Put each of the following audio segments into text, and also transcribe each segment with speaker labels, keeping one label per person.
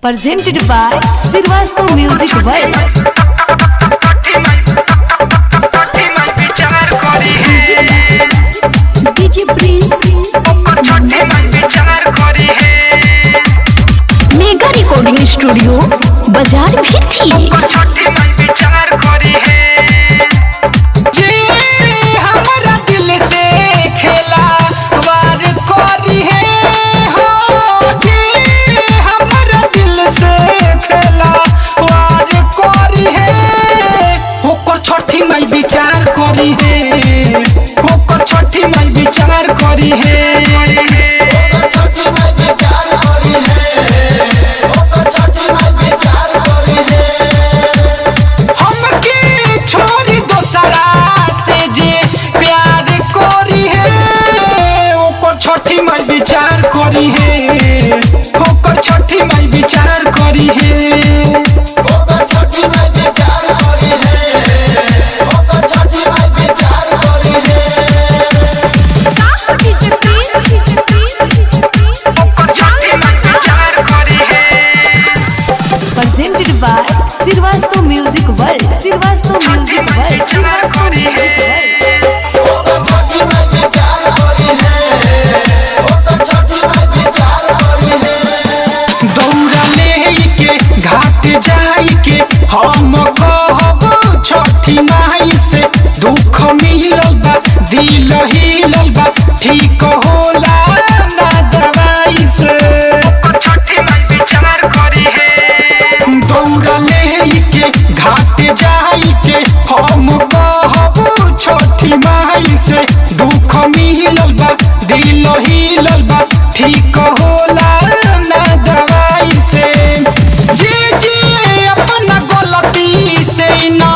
Speaker 1: presented by Sirvasto Music World. DJ Prince mega recording studio बाजार भी थी।
Speaker 2: विचार करी है होकर छठी माई विचार करी है छठी माई विचार करी है होकर छठी माई विचार करी है हमके छोरी दोसरा से जे प्यार करी है होकर छठी माई विचार करी है होकर छठी माई विचार करी है होकर छठी माई विचार करी है
Speaker 1: presented by Sirvasto Music World. Sirvasto Music World. Sirvasto Music World.
Speaker 2: दौड़ा लेके घाट जाइके हम कहब छठी माई से दुख मिलल बा दिल हिलल बा ठीक होला ना दवाई से दौड़ा लेके घाट जाइके हम कहब छठी माई से दुख मिलल बा दिल हिलल बा ठीक होला ना दवाई से जे अपना गलती से न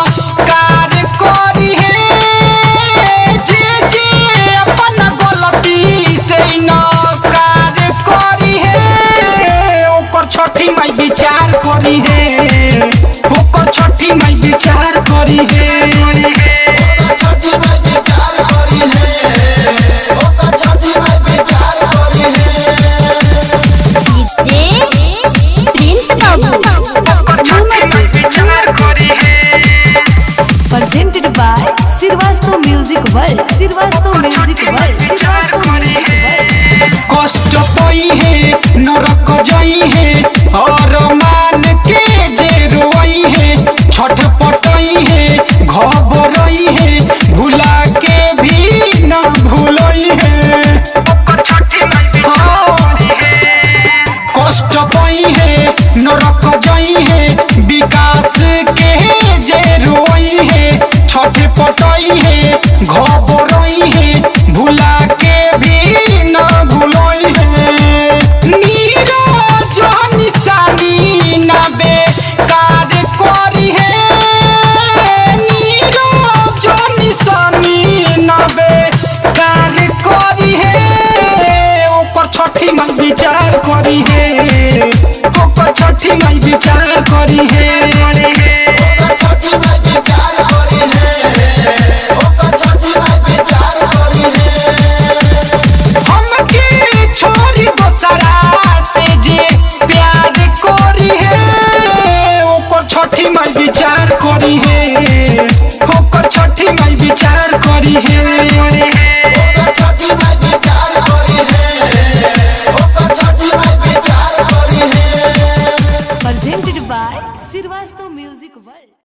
Speaker 2: कार करी है जे अपना गलती से न कार करी है ओकर छठी माई विचार करी है ओकर छठी माई विचार करी है छठी माई विचार करी है ओकर छठी माई विचार करी
Speaker 1: presented by Sirvasto Music World. Sirvasto Music World. Sirvasto Music World.
Speaker 2: कष्ट पई है नरक जाई है और मान के जे रोई है छठ पटई है घबरई है भुला के भी न भूलई है कष्ट पई है नरक जाई है विकास के जे रोई है छठ पटई है घबरई है भुला के भी न भूलई है नीरज निशानी ना बेकार करी है नीरज निशानी ना बेकार करी है ओकर छठी माई विचार करी है ओकर छठी माई विचार करी है ओकर छठी माई विचार करी है ओकर छठी माई विचार करी है हमके छोरी दोसरा से जे प्यार करी है ओकर छठी माई विचार करी है ओकर छठी माई विचार करी है ओकर छठी माई विचार करी है ओकर छठी माई विचार करी है
Speaker 1: Presented by Sirvasto Music World.